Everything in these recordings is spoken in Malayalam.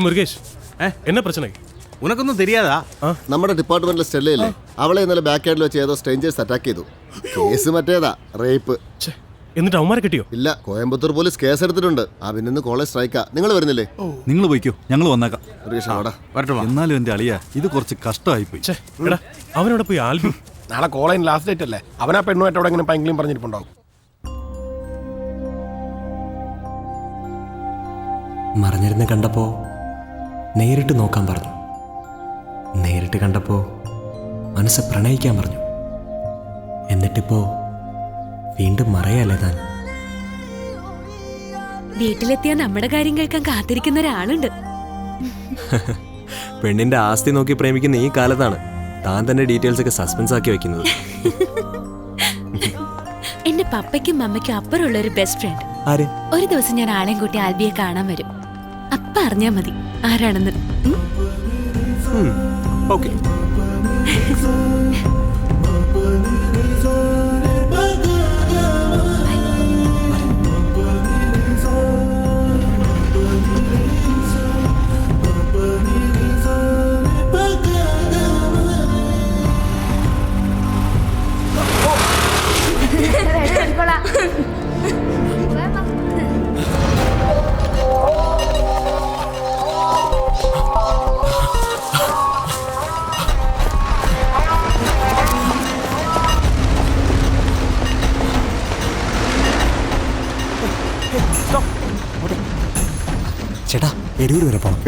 മുരുകേഷ്, എന്നാ പ്രശ്നം? ഉനക്കൊന്നും தெரியாதா? നമ്മുടെ ഡിപ്പാർട്ട്മെന്റിലെ സ്റ്റെല്ലയില്ലേ, അവളെ ഇന്നലെ ബാക്ക് യാർഡിൽ വെച്ച് ഏതോ സ്ട്രേഞ്ചേഴ്സ് അറ്റാക്ക് ചെയ്തു. കേസ് മറ്റേതാ, റേപ്പ്. എന്നിട്ട് അവന്മാരെ കിട്ടിയോ? ഇല്ല, കോയമ്പത്തൂർ പോലീസ് കേസ് എടുത്തിട്ടുണ്ട്. പിന്നെ കോളേജ് സ്ട്രൈക്കാ. നിങ്ങൾ വരുന്നില്ലേ? നിങ്ങൾ പോയിക്കോ, ഞങ്ങൾ വന്നേക്കാം. എന്നാലും എന്റെ അളിയ, ഇത് കുറച്ച് കഷ്ടമായി പോയി. അവനോട് പോയി ആൽബി. നാളെ കോളേജ് ലാസ്റ്റ് ഡേറ്റ് അല്ലേ? അവനാ പെണ്ണുമായിട്ട് അവിടെ ഇങ്ങനെ പൈങ്കിലും പറഞ്ഞിട്ടുണ്ടാവും. മറിഞ്ഞിരുന്ന് കണ്ടപ്പോ നേരിട്ട് നോക്കാൻ പറഞ്ഞു. നേരിട്ട് കണ്ടപ്പോ മനസ്സ് പ്രണയിക്കാൻ പറഞ്ഞു. എന്നിട്ടിപ്പോ വീണ്ടും മറയല്ലേ താൻ. വീട്ടിലെത്തിയ നമ്മുടെ കാര്യം കേൾക്കാൻ കാത്തിരിക്കുന്ന ഒരാളുണ്ട്. പെണ്ണിന്റെ ആസ്തി നോക്കി പ്രേമിക്കുന്ന ഈ കാലത്താണ് താൻ തന്നെ ഡീറ്റെയിൽസ് ഒക്കെ സസ്പെൻസ് ആക്കി വെക്കുന്നത്. എന്റെ പപ്പയ്ക്കും മമ്മയ്ക്കും അപ്പുറമുള്ള ഒരു ബെസ്റ്റ് ഫ്രണ്ട്. ആര്? ഒരു ദിവസം ഞാൻ ആളെയും കൂട്ടി ആൽബിയെ കാണാൻ വരും. അപ്പ അറിഞ്ഞാ മതി ആരാണെന്ന്. ഓക്കെ. ചേട്ടാ, എരിവൂര് വരെ പോണം.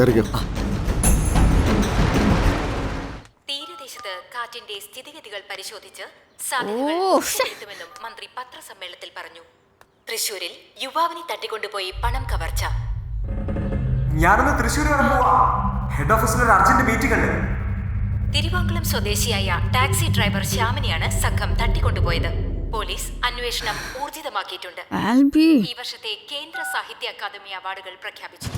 തീരദേശത്ത് കാറ്റിന്റെ സ്ഥിതിഗതികൾ പരിശോധിച്ച് സാധ്യതകൾ മന്ത്രി പത്രസമ്മേളനത്തിൽ പറഞ്ഞു. തൃശൂരിൽ യുവാവിനെ തട്ടിക്കൊണ്ടുപോയി പണം കവർച്ച. ഞാനൊന്ന് തൃശ്ശൂർ വരെ പോവാ. ഹെഡ് ഓഫീസിൽ ഒരു അർജന്റ് മീറ്റിംഗ് ഉണ്ട്. തിരുവാങ്കുളം സ്വദേശിയായ ടാക്സി ഡ്രൈവർ ശ്യാമിനെയാണ് സംഘം തട്ടിക്കൊണ്ടുപോയത്. പോലീസ് അന്വേഷണം ഊർജിതമാക്കിയിട്ടുണ്ട്. ഈ വർഷത്തെ കേന്ദ്ര സാഹിത്യ അക്കാദമി അവാർഡുകൾ പ്രഖ്യാപിച്ചു.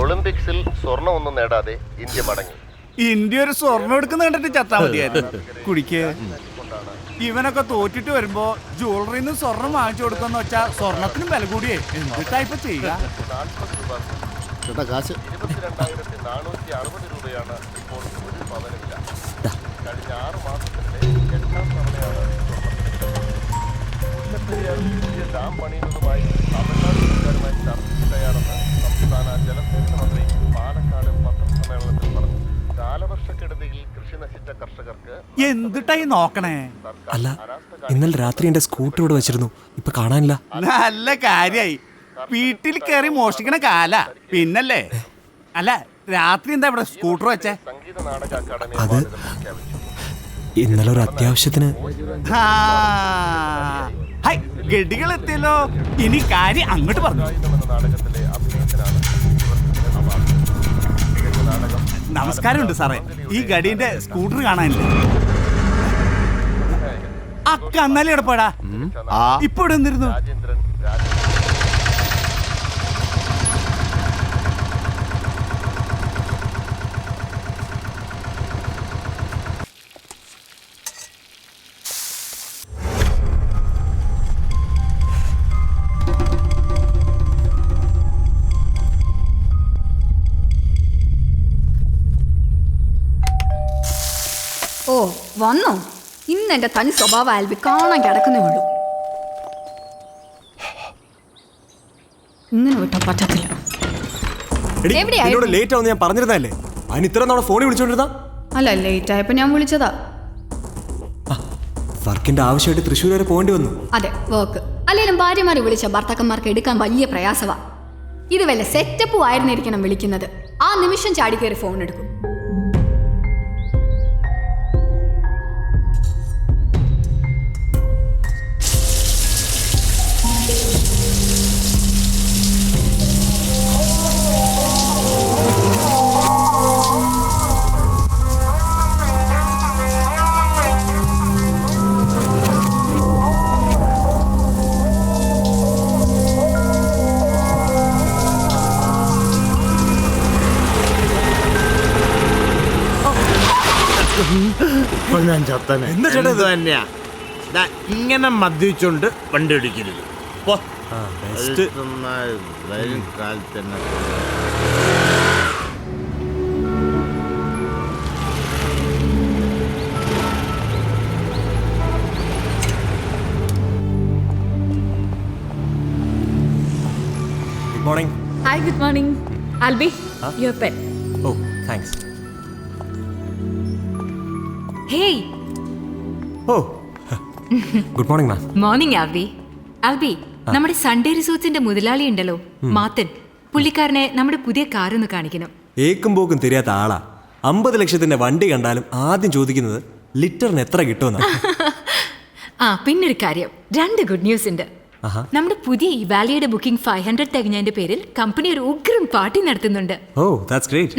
ഒളിമ്പിക്സിൽ സ്വർണം ഒന്നും നേടാതെ ഇന്ത്യ മടങ്ങി. ഇന്ത്യ ഒരു സ്വർണ്ണം എടുക്കുന്ന കണ്ടിട്ട് ചത്താ മതിയായിരുന്നു. കുടിക്ക്. ഇവനൊക്കെ തോറ്റിട്ട് വരുമ്പോ ജ്വല്ലറിന്ന് സ്വർണം വാങ്ങിച്ചു കൊടുക്കാന്ന് വെച്ചാ സ്വർണത്തിനും വില കൂടിയേ. എന്തിട്ടാ ഇപ്പൊ ചെയ്യുക? കാശ് 22,460 രൂപയാണ് ഇപ്പോൾ ഒരു പവന് വില. കഴിഞ്ഞ 6 മാസത്തിനിടെ 8ാം തവണയാണ് മുല്ലപ്പെരിയാർ ഡാം പണിയുന്നതുമായി തമിഴ്നാട് സർക്കാരുമായി ചർച്ചയ്ക്ക് തയ്യാറെന്ന് സംസ്ഥാന ജലസേചന മന്ത്രി പാലക്കാട് പത്രസമ്മേളനത്തിൽ പറഞ്ഞു. കാലവർഷക്കെടുതിയിൽ കൃഷി നശിച്ച കർഷകർക്ക് എന്തിട്ടായി നോക്കണേ? അല്ല, ഇന്നലെ രാത്രി എന്റെ സ്കൂട്ടർ ഇവിടെ വെച്ചിരുന്നു, ഇപ്പൊ കാണാനില്ല. നല്ല കാര്യായി. വീട്ടിൽ കയറി മോഷ്ടിക്കണ കാല പിന്നല്ലേ. അല്ല, രാത്രി എന്താ ഇവിടെ സ്കൂട്ടർ വെച്ചേ? സംഗീത നാടക അക്കാദമി അത് ഇന്നലെ ഒരു അത്യാവശ്യത്തിന്. ഗഡികൾ എത്തിയല്ലോ. ഇനി കാര്യം അങ്ങോട്ട് പറഞ്ഞു. എന്ന നാടകത്തിലെ അഭിനയത്തിനാണ് നമസ്കാരമുണ്ട് സാറേ. ഈ ഗഡീന്റെ സ്കൂട്ടർ കാണാനില്ലേ? അക്ക അന്നാലും ഇടപാടാ. ഇപ്പൊ ഇവിടെ വന്നിരുന്നു. രാജേന്ദ്രൻ ഓ വന്നോ? ഇന്ന് എന്റെ തനി സ്വഭാവം ആൽബി കാണാൻ കിടക്കുന്നേ ഉള്ളൂ. ഇങ്ങനെ വിട്ടാ പറ്റത്തില്ല. ലേറ്റ് ആവുന്ന ഞാൻ പറഞ്ഞിരുന്നല്ലേ. അതിന് ഇത്ര നാളെ ഫോണിൽ വിളിച്ചോണ്ടിരുന്ന. അല്ല, ലേറ്റ് ആയപ്പോ ഞാൻ വിളിച്ചതാ. വർക്കിന്റെ ആവശ്യമായിട്ട് തൃശ്ശൂർ വരെ പോകേണ്ടി വന്നു. അതെ, വർക്ക്. അല്ലെങ്കിലും ഭാര്യമാരെ വിളിച്ച ഭർത്താക്കന്മാർക്ക് എടുക്കാൻ വലിയ പ്രയാസവാ. ഇത് വല്ല സെറ്റപ്പ് ആയിരുന്നിരിക്കണം വിളിക്കുന്നത്. ആ നിമിഷം ചാടി കയറി ഫോൺ എടുക്കും. ഞാൻ ചത്തനെ തന്നെയാ. ഇങ്ങനെ മദ്യപിച്ചോണ്ട് വണ്ടി ഓടിക്കരുത്. വരും കാലത്ത് തന്നെ. Good morning. Hi, good morning. Albi, your pet. ഓ താങ്ക്സ്. ഹേയ്, ഓ good morning ma'am. Morning Albi. Albi, നമ്മുടെ സൺഡേ റിസോർട്സിന്റെ മുതലാളി ഉണ്ടല്ലോ, മാത്തൻ. പുള്ളിക്കാരനെ നമ്മുടെ പുതിയ കാർ ഒന്ന് കാണിക്കണം. ഏക്കും പോക്കും തിരിയാത്ത ആളാ. 50 ലക്ഷത്തിന്റെ വണ്ടി കണ്ടാലും ആദ്യം ചോദിക്കുന്നത് ലിറ്ററിന് എത്ര കിട്ടുമെന്നാ. ആ പിന്നൊരു കാര്യം, 2 ഗുഡ് ന്യൂസ് ഉണ്ട്. നമ്മുടെ പുതിയ ഇവാലിയുടെ ബുക്കിംഗ് 500 തികഞ്ഞതിന്റെ പേരിൽ കമ്പനി ഒരു ഉഗ്രൻ പാർട്ടി നടത്തുന്നുണ്ട്. Oh that's great.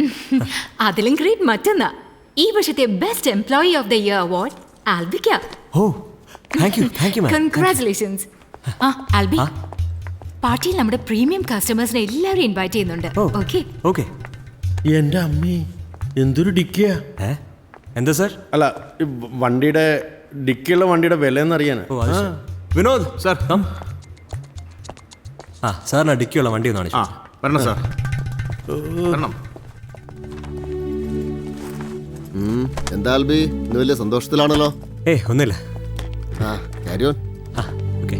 അതിലും ഗ്രേറ്റ് മറ്റൊന്നാ, ഈ വർഷത്തെ best employee of the year award ആൽബിക്കാ. Oh thank you ma'am. Congratulations. ആ ആൽബി, പാർട്ടിയിൽ നമ്മുടെ പ്രീമിയം കസ്റ്റമേഴ്സിനെ എല്ലാവരും ഇൻവൈറ്റ് ചെയ്യുന്നുണ്ട്. Okay okay. എന്റെ അമ്മേ, എന്തൊരു ഡിക്കിയാ. എന്താ സാർ? അല്ല, ഈ വണ്ടിയുടെ ഡിക്കിയുള്ള വണ്ടിയുടെ വില എന്നറിയാൻ. Vinod sir come. ആ സാറിന് ഡിക്കിയുള്ള വണ്ടി ഒന്ന് കാണിച്ചു. വരണം സാർ, വരണം. എന്താ ആൽബി, ഇന്ന് വലിയ സന്തോഷത്തിലാണല്ലോ. ഒന്നുമില്ല. ആ കാര്യം. ഓക്കെ.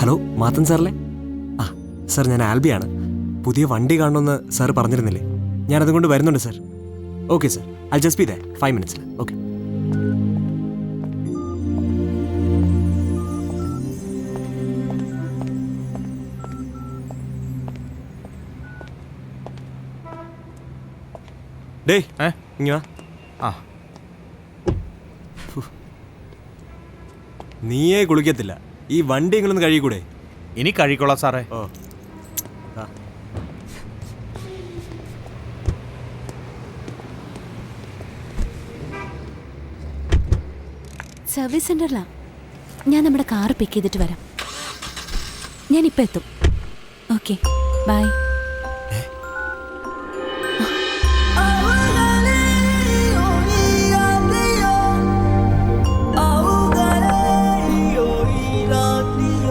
ഹലോ മാത്തൻ സാറല്ലേ? ആ സാർ, ഞാൻ ആൽബിയാണ്. പുതിയ വണ്ടി കാണണമെന്ന് സാർ പറഞ്ഞിരുന്നില്ലേ? ഞാനതുകൊണ്ട് വരുന്നുണ്ട് sir. Okay sir, I just be there 5 മിനിറ്റ്സിൽ. ഓക്കെ. ഡേ ഇങ്ങ വാ. നീയേ കുളിക്കത്തില്ല, ഈ വണ്ടി എങ്കിലൊന്ന് കഴുകിക്കൂടെ? ഇനി കഴിക്കോളാം സാറേ. ഓ സർവീസ് സെന്ററിലാ. ഞാൻ നമ്മുടെ കാർ പിക്ക് ചെയ്തിട്ട് വരാം. ഞാനിപ്പോൾ എത്തും. Okay bye.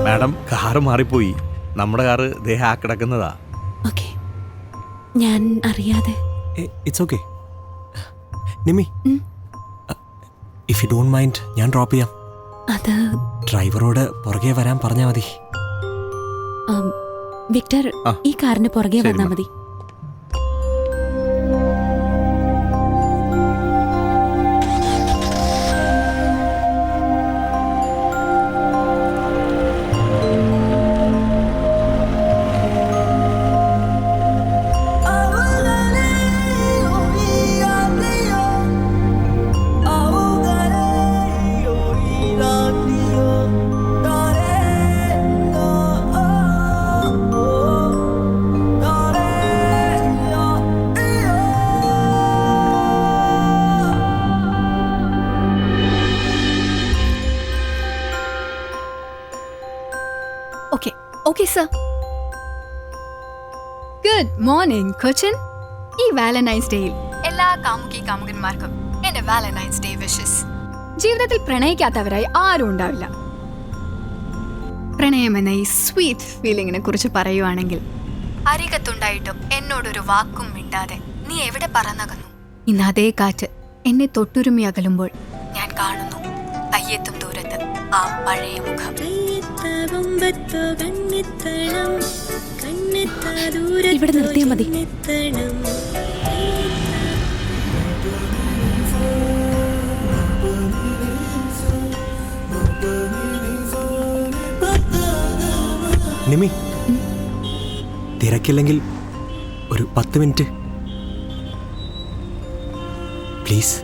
മാഡം, കാറ് മാറിപ്പോയി. നമ്മുടെ കാറ് ദേഹ കിടക്കുന്നതാ. ഓക്കെ, ഞാൻ അറിയാതെ. It's okay. Nimi, if you don't mind ഞാൻ ഡ്രോപ്പ് ചെയ്യാം. അത് ഡ്രൈവറോട് പുറകെ വരാൻ പറഞ്ഞാൽ മതി. വിക്ടർ, ഈ കാറിന് പുറകെ വന്നാൽ മതി. Okay sir. Good morning Cochin. ഈ വാലന്റൈൻസ് ഡേയിൽ എല്ലാ കാമുകി കാമുകന്മാർക്കും എന്റെ വാലന്റൈൻസ് ഡേ വിഷസ്. ജീവിതത്തിൽ പ്രണയിക്കാത്തവരായി ആരും ഉണ്ടാവില്ല. പ്രണയം എന്ന ഈ സ്വീറ്റ് ഫീലിങ്ങിനെ കുറിച്ച് പറയുവാണെങ്കിൽ, അരികത്തുണ്ടായിട്ടും എന്നോടൊരു വാക്കും മിണ്ടാതെ നീ എവിടെ പറന്നകന്നു. ഇന്ന് അതേ കാറ്റ് എന്നെ തൊട്ടുരുമി അകലുമ്പോൾ ഞാൻ കാണുന്നു കയ്യെത്തും ദൂരത്ത് ആ പഴയ മുഖം. ഇവിടെ നിർത്തിയാൽ മതി. നിമി, തിരക്കില്ലെങ്കിൽ ഒരു 10 മിനിറ്റ് പ്ലീസ്.